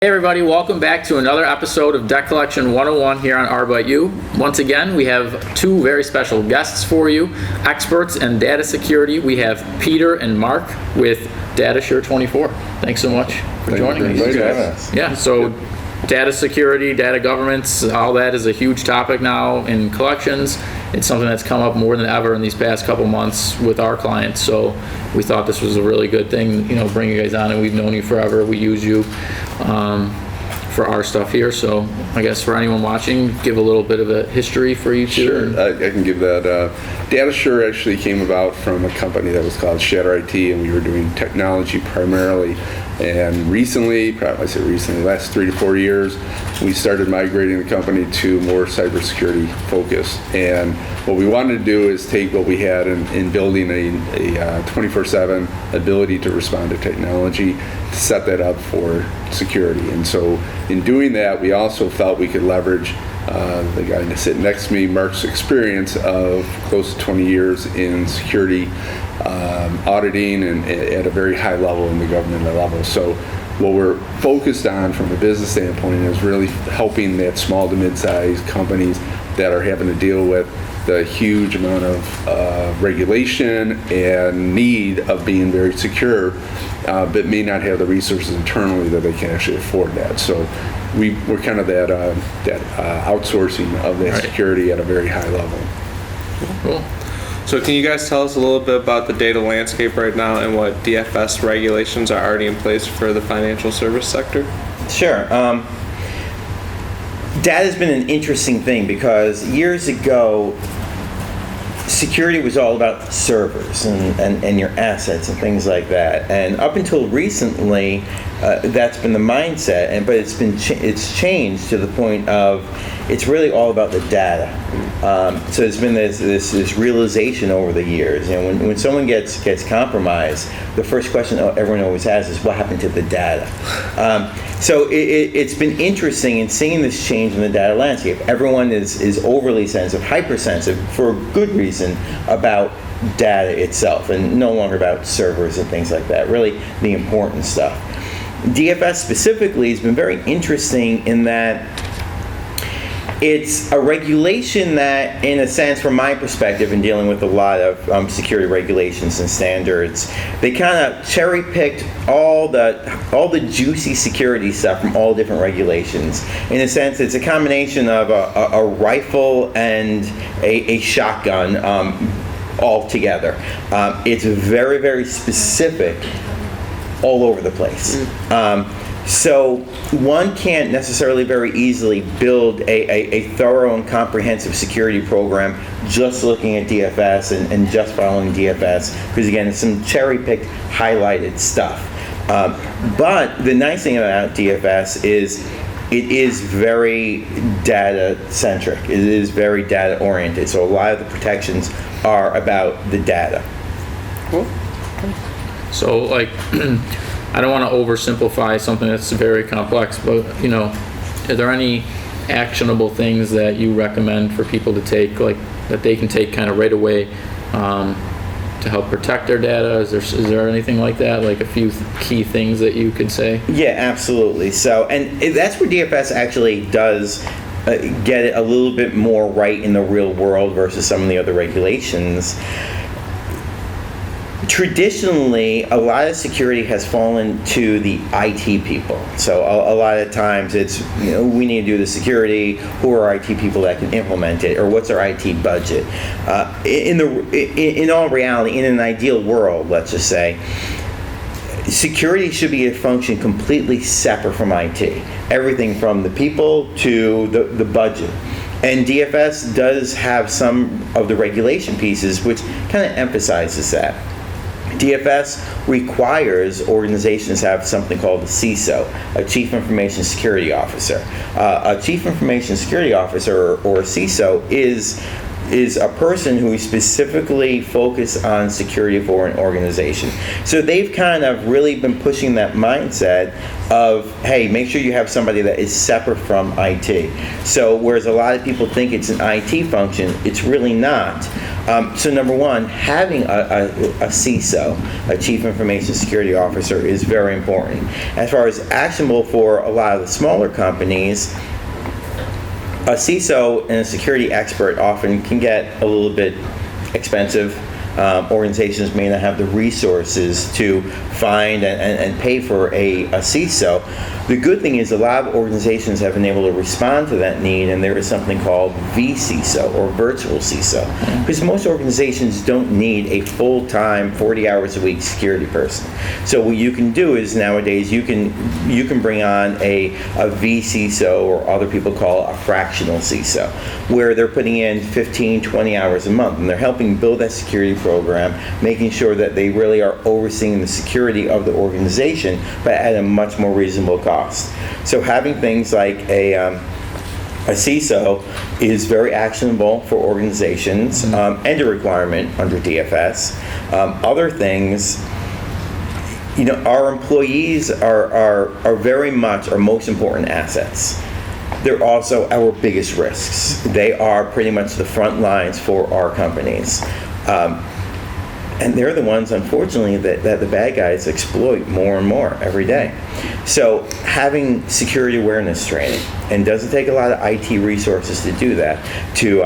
Hey everybody, welcome back to another episode of Debt Collection 101 here on R But You. Once again, we have two very special guests for you, experts in data security. We have Peter and Mark with DataSure24. Thanks so much for joining us. Yeah, so data security, data governance, all that is a huge topic now in collections. It's something that's come up more than ever in these past couple months with our clients. So we thought this was a really good thing, bring you guys on, and we've known you forever. We use you for our stuff here. So I guess for anyone watching, give a little bit of a history for you two. Sure, I can give that. DataSure actually came about from a company that was called Shatter IT, and we were doing technology primarily. And recently, last 3 to 4 years, we started migrating the company to more cybersecurity focus. And what we wanted to do is take what we had in building a 24/7 ability to respond to technology, to set that up for security. And so in doing that, we also felt we could leverage the guy sitting next to me, Mark's experience of close to 20 years in security, auditing, and at a very high level in the government level. So what we're focused on from a business standpoint is really helping that small to mid-sized companies that are having to deal with the huge amount of regulation and need of being very secure, but may not have the resources internally that they can actually afford that. So we're kind of that outsourcing of that security at a very high level. Cool. So can you guys tell us a little bit about the data landscape right now and what DFS regulations are already in place for the financial service sector? Sure. Data has been an interesting thing because years ago, security was all about servers and your assets and things like that. And up until recently, that's been the mindset. But it's changed to the point of it's really all about the data. So there's been this realization over the years. And when someone gets compromised, the first question everyone always has is, what happened to the data? So it's been interesting in seeing this change in the data landscape. Everyone is overly sensitive, hypersensitive, for good reason, about data itself, and no longer about servers and things like that, really the important stuff. DFS specifically has been very interesting in that it's a regulation that, in a sense, from my perspective, in dealing with a lot of security regulations and standards, they kind of cherry-picked all the juicy security stuff from all different regulations. In a sense, it's a combination of a rifle and a shotgun all together. It's very, very specific all over the place. So one can't necessarily very easily build a thorough and comprehensive security program just looking at DFS and just following DFS, because again, it's some cherry-picked, highlighted stuff. But the nice thing about DFS is it is very data-centric. It is very data-oriented. So a lot of the protections are about the data. Cool. So I don't want to oversimplify something that's very complex, but are there any actionable things that you recommend for people to take, that they can take kind of right away to help protect their data? Is there anything like that, like a few key things that you could say? Yeah, absolutely. So, and that's where DFS actually does get it a little bit more right in the real world versus some of the other regulations. Traditionally, a lot of security has fallen to the IT people. So a lot of times it's, we need to do the security, who are IT people that can implement it, or what's our IT budget? In all reality, in an ideal world, let's just say, security should be a function completely separate from IT. Everything from the people to the budget. And DFS does have some of the regulation pieces which kind of emphasizes that. DFS requires organizations to have something called a CISO, a Chief Information Security Officer. A Chief Information Security Officer, or a CISO, is is a person who is specifically focused on security for an organization. So they've kind of really been pushing that mindset of, hey, make sure you have somebody that is separate from IT. So whereas a lot of people think it's an IT function, it's really not. So number one, having a CISO, a Chief Information Security Officer, is very important. As far as actionable for a lot of the smaller companies, a CISO and a security expert often can get a little bit expensive. Organizations may not have the resources to find and pay for a CISO. The good thing is a lot of organizations have been able to respond to that need, and there is something called vCISO or virtual CISO, because most organizations don't need a full-time, 40 hours a week security person. So what you can do is nowadays you can bring on a vCISO, or other people call a fractional CISO, where they're putting in 15, 20 hours a month, and they're helping build that security program, making sure that they really are overseeing the security of the organization, but at a much more reasonable cost. So having things like a CISO is very actionable for organizations, and a requirement under DFS. Other things, our employees are very much our most important assets. They're also our biggest risks. They are pretty much the front lines for our companies. And they're the ones, unfortunately, that the bad guys exploit more and more every day. So having security awareness training, and doesn't take a lot of IT resources to do that, to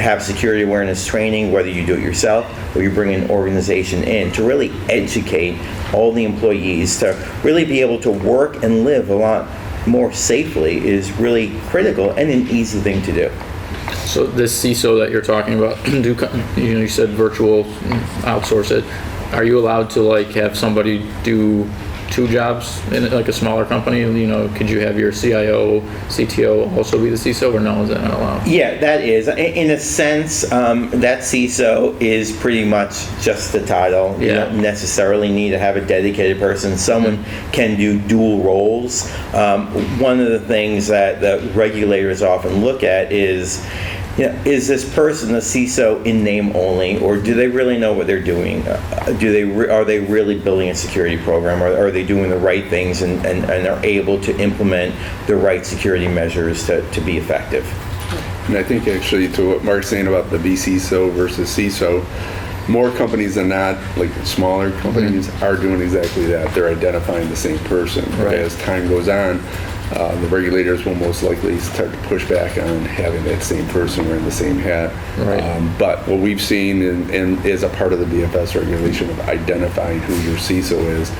have security awareness training, whether you do it yourself or you bring an organization in, to really educate all the employees to really be able to work and live a lot more safely, is really critical and an easy thing to do. So this CISO that you're talking about, you said virtual, outsource it. Are you allowed to have somebody do two jobs in a smaller company? Could you have your CIO, CTO also be the CISO, or no, is that not allowed? Yeah, that is. In a sense, that CISO is pretty much just the title. You don't necessarily need to have a dedicated person. Someone can do dual roles. One of the things that the regulators often look at is, is this person a CISO in name only, or do they really know what they're doing? Are they really building a security program, or are they doing the right things and are able to implement the right security measures to be effective? And I think actually, to what Mark's saying about the vCISO versus CISO, more companies than not, like smaller companies, are doing exactly that. They're identifying the same person. Right. As time goes on, the regulators will most likely start to push back on having that same person wearing the same hat. Right. But what we've seen and is a part of the DFS regulation of identifying who your CISO is,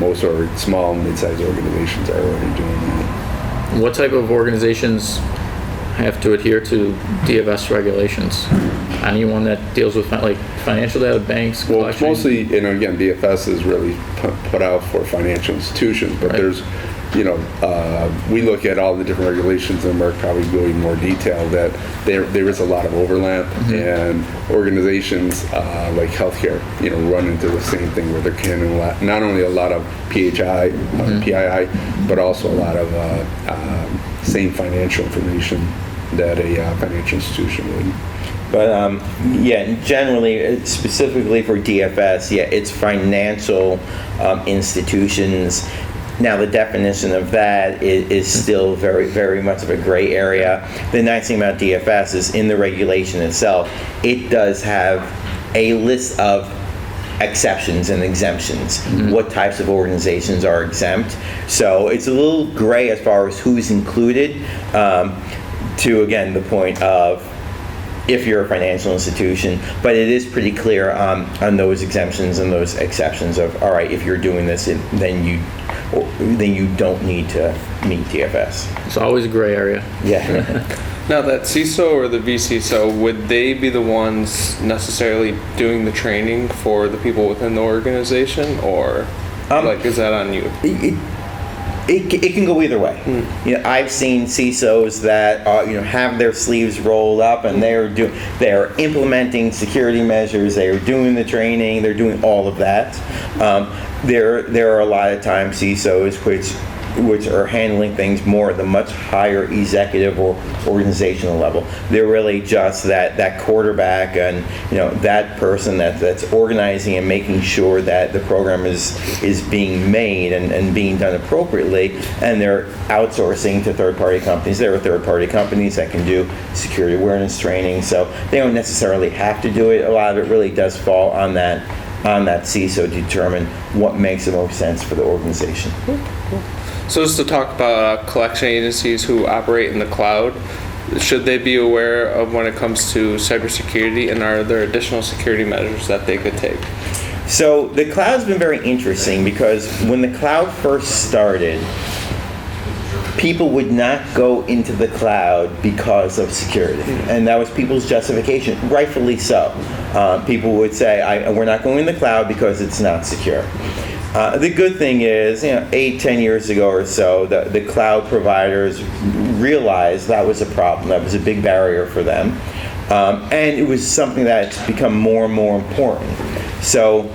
most small and mid-sized organizations are already doing that. What type of organizations have to adhere to DFS regulations? Anyone that deals with financial data, banks, well, it's mostly, again, DFS is really put out for financial institutions, but there's, we look at all the different regulations, and Mark probably go in more detail, that there is a lot of overlap, and organizations like healthcare, run into the same thing, where there can be not only a lot of PHI, PII, but also a lot of same financial information that a financial institution would. But generally, specifically for DFS, it's financial institutions. Now, the definition of that is still very, very much of a gray area. The nice thing about DFS is, in the regulation itself, it does have a list of exceptions and exemptions, what types of organizations are exempt. So it's a little gray as far as who's included, to, again, the point of if you're a financial institution, but it is pretty clear on those exemptions and those exceptions of, all right, if you're doing this, then you don't need to meet DFS. It's always a gray area. Yeah. Now, that CISO or the vCISO, would they be the ones necessarily doing the training for the people within the organization, or is that on you? It can go either way. I've seen CISOs that have their sleeves rolled up, and they're implementing security measures. They are doing the training. They're doing all of that. There are a lot of times CISOs which are handling things more at the much higher executive or organizational level. They're really just that quarterback and that person that's organizing and making sure that the program is being made and being done appropriately, and they're outsourcing to third-party companies. There are third-party companies that can do security awareness training, so they don't necessarily have to do it. A lot of it really does fall on that CISO to determine what makes the most sense for the organization. So just to talk about collection agencies who operate in the cloud, should they be aware of when it comes to cybersecurity, and are there additional security measures that they could take? So the cloud's been very interesting because when the cloud first started, people would not go into the cloud because of security, and that was people's justification, rightfully so. People would say, we're not going in the cloud because it's not secure. The good thing is, 8-10 years ago or so, the cloud providers realized that was a problem. That was a big barrier for them. And it was something that's become more and more important. So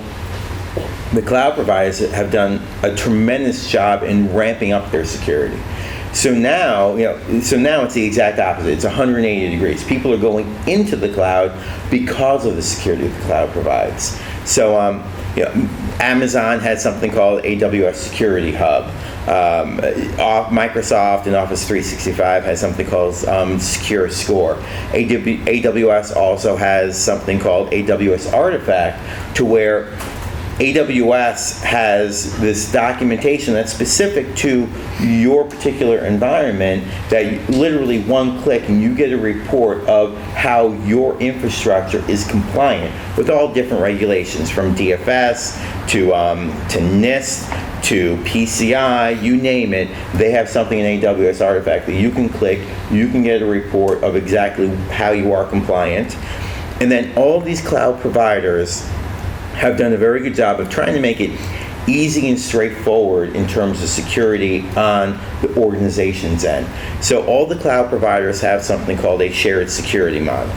the cloud providers have done a tremendous job in ramping up their security. So now it's the exact opposite. It's 180 degrees. People are going into the cloud because of the security that the cloud provides. So Amazon has something called AWS Security Hub. Microsoft and Office 365 has something called Secure Score. AWS also has something called AWS Artifact, to where AWS has this documentation that's specific to your particular environment, that literally one click and you get a report of how your infrastructure is compliant with all different regulations, from DFS to NIST to PCI, you name it. They have something in AWS Artifact that you can click, you can get a report of exactly how you are compliant. And then all of these cloud providers have done a very good job of trying to make it easy and straightforward in terms of security on the organization's end. So all the cloud providers have something called a shared security model.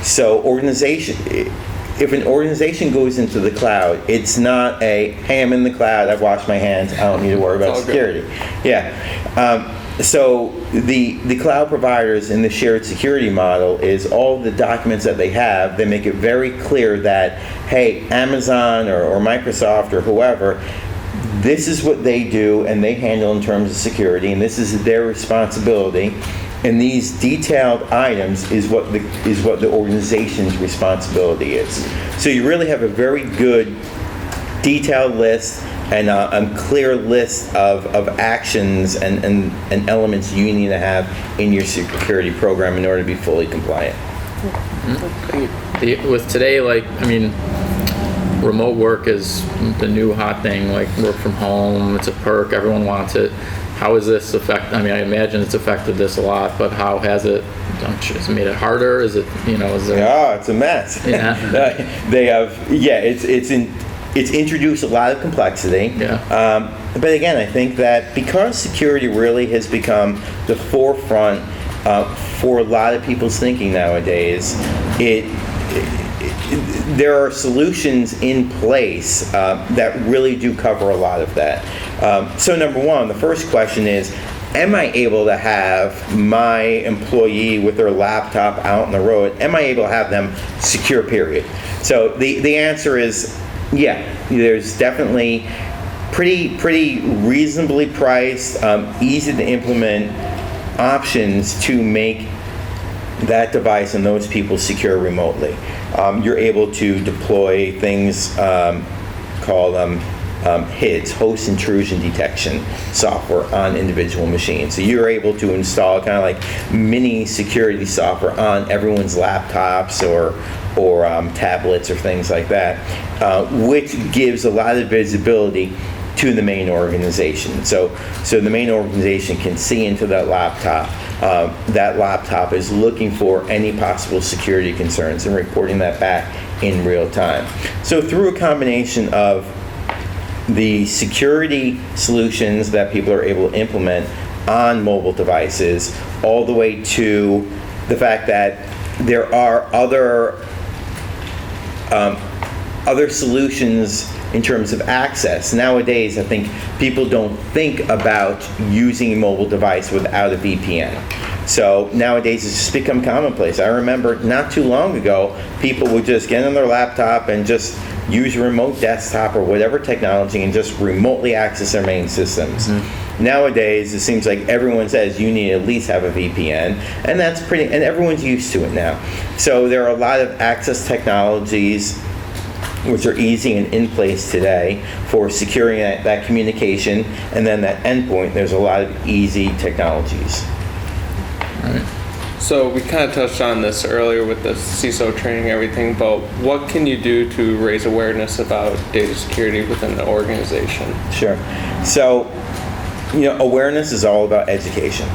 So if an organization goes into the cloud, it's not a, hey, I'm in the cloud, I've washed my hands, I don't need to worry about security. Yeah. So the cloud providers in the shared security model is all the documents that they have, they make it very clear that, hey, Amazon or Microsoft or whoever, this is what they do and they handle in terms of security, and this is their responsibility. And these detailed items is what the organization's responsibility is. So you really have a very good detailed list and a clear list of actions and elements you need to have in your security program in order to be fully compliant. With today, remote work is the new hot thing, like work from home, it's a perk, everyone wants it. How has this I imagine it's affected this a lot, but how has it made it harder? Is it, is there... Yeah, it's a mess. Yeah. They have, it's introduced a lot of complexity. Yeah. But again, I think that because security really has become the forefront for a lot of people's thinking nowadays, there are solutions in place that really do cover a lot of that. So number one, the first question is, am I able to have my employee with their laptop out on the road, am I able to have them secure, period? So the answer is, yeah, there's definitely pretty reasonably priced, easy to implement options to make that device and those people secure remotely. You're able to deploy things called HIDs, host intrusion detection software, on individual machines. So you're able to install kind of like mini security software on everyone's laptops or tablets or things like that, which gives a lot of visibility to the main organization. So the main organization can see into that laptop. That laptop is looking for any possible security concerns and reporting that back in real time. So through a combination of the security solutions that people are able to implement on mobile devices, all the way to the fact that there are other other solutions in terms of access. Nowadays, I think people don't think about using a mobile device without a VPN. So nowadays it's just become commonplace. I remember not too long ago, people would just get on their laptop and just use a remote desktop or whatever technology and just remotely access their main systems. Nowadays, it seems like everyone says you need to at least have a VPN, and that's and everyone's used to it now. So there are a lot of access technologies which are easy and in place today for securing that communication, and then that endpoint, there's a lot of easy technologies. So we kind of touched on this earlier with the CISO training and everything, but what can you do to raise awareness about data security within the organization? Sure. So, awareness is all about education.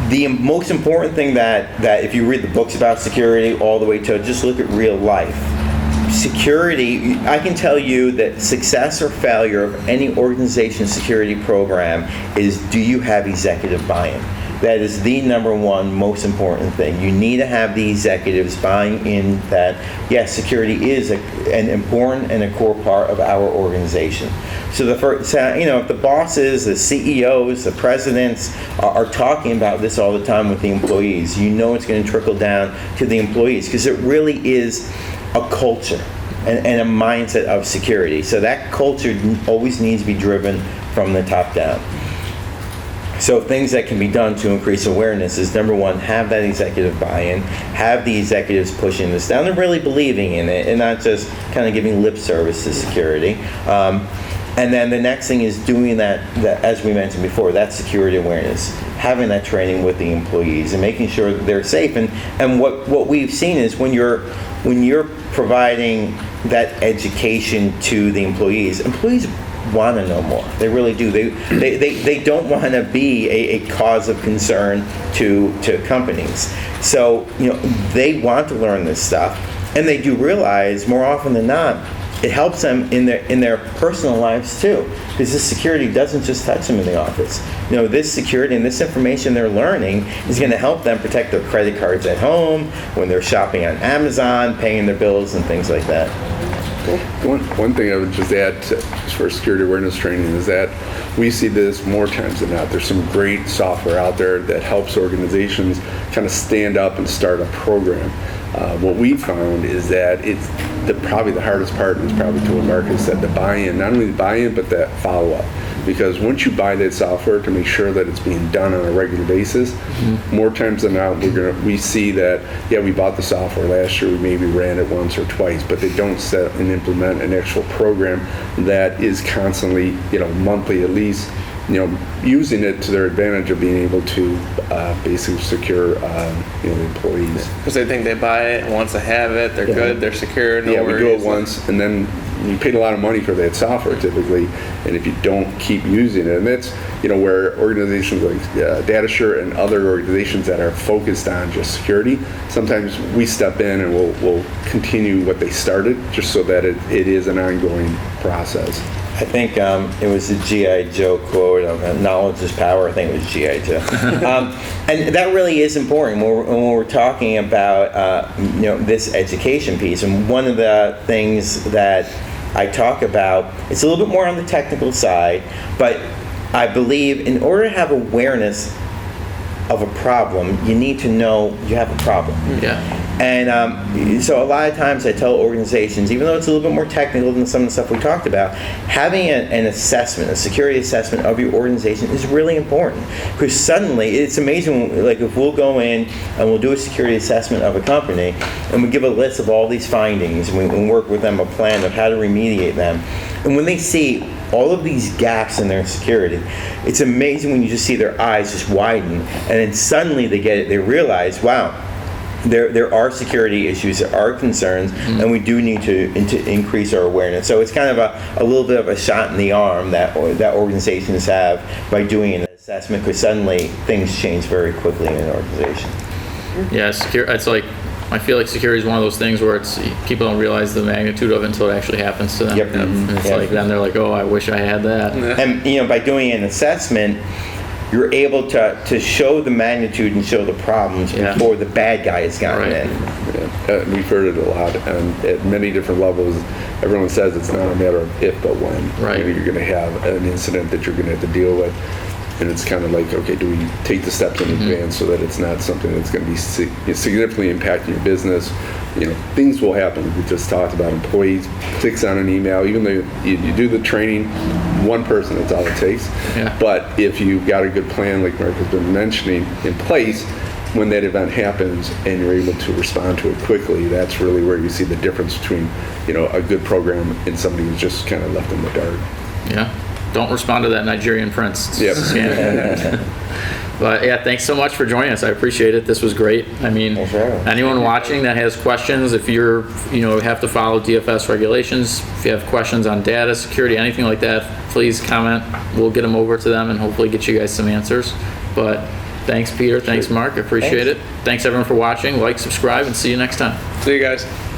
The most important thing that if you read the books about security all the way to just look at real life, security, I can tell you that success or failure of any organization security program is, do you have executive buy-in? That is the number one most important thing. You need to have the executives buying in that, yes, security is an important and a core part of our organization. So if the bosses, the CEOs, the presidents are talking about this all the time with the employees, it's going to trickle down to the employees, because it really is a culture and a mindset of security. So that culture always needs to be driven from the top down. So things that can be done to increase awareness is, number one, have that executive buy-in, have the executives pushing this down and really believing in it and not just kind of giving lip service to security. And then the next thing is doing that, as we mentioned before, that security awareness, having that training with the employees and making sure that they're safe. And what we've seen is when you're providing that education to the employees want to know more. They really do. They don't want to be a cause of concern to companies. So they want to learn this stuff, and they do realize more often than not it helps them in their personal lives too, because this security doesn't just touch them in the office. This security and this information they're learning is going to help them protect their credit cards at home, when they're shopping on Amazon, paying their bills and things like that. One thing I would just add for security awareness training is that we see this more times than not. There's some great software out there that helps organizations kind of stand up and start a program. What we found is that it's probably the hardest part is probably to what Mark has said, the buy-in. Not only the buy-in, but that follow-up. Because once you buy that software to make sure that it's being done on a regular basis, more times than not, we see that, we bought the software last year, we maybe ran it once or twice, but they don't set and implement an actual program that is constantly, monthly at least, using it to their advantage of being able to basically secure, the employees. Because they think they buy it, and once they have it, they're good, they're secure, no worries. We do it once, and then you paid a lot of money for that software typically, and if you don't keep using it, and that's where organizations like DataSure and other organizations that are focused on just security, sometimes we step in and we'll continue what they started, just so that it is an ongoing process. I think it was the G.I. Joe quote of knowledge is power. I think it was G.I. Joe. And that really is important when we're talking about this education piece. And one of the things that I talk about, it's a little bit more on the technical side, but I believe in order to have awareness of a problem, you need to know you have a problem. Yeah. And so a lot of times I tell organizations, even though it's a little bit more technical than some of the stuff we talked about, having an assessment, a security assessment of your organization is really important. Because suddenly, it's amazing, like if we'll go in and we'll do a security assessment of a company, and we give a list of all these findings, and we work with them a plan of how to remediate them. And when they see all of these gaps in their security, it's amazing when you just see their eyes just widen, and then suddenly they get it, they realize, wow, there are security issues, there are concerns, and we do need to increase our awareness. So it's kind of a little bit of a shot in the arm that organizations have by doing an assessment, because suddenly things change very quickly in an organization. Yeah, it's like, I feel like security is one of those things where people don't realize the magnitude of it until it actually happens to them. Yep. And it's like, then they're like, oh, I wish I had that. And by doing an assessment, you're able to show the magnitude and show the problems Yeah. before the bad guy has gotten Right. in. Yeah. We've heard it a lot, and at many different levels. Everyone says it's not a matter of if, but when. Right. You know, you're going to have an incident that you're going to have to deal with, and it's kind of like, okay, do we take the steps in advance so that it's not something that's going to be significantly impacting your business? You know, things will happen. We just talked about employees clicks on an email. Even though you do the training, one person, that's all it takes. Yeah. But if you've got a good plan, like Mark has been mentioning, in place, when that event happens and you're able to respond to it quickly, that's really where you see the difference between, you know, a good program and somebody who's just kind of left in the dark. Yeah. Don't respond to that Nigerian prince. Yep. Scam. But yeah, thanks so much for joining us. I appreciate it. This was great. I mean, Thanks for having us. anyone watching that has questions, if you're, have to follow DFS regulations, if you have questions on data security, anything like that, please comment. We'll get them over to them and hopefully get you guys some answers. But thanks, Peter. Thanks, Mark. I appreciate Thanks. it. Thanks, everyone, for watching. Like, subscribe, and see you next time. See you guys.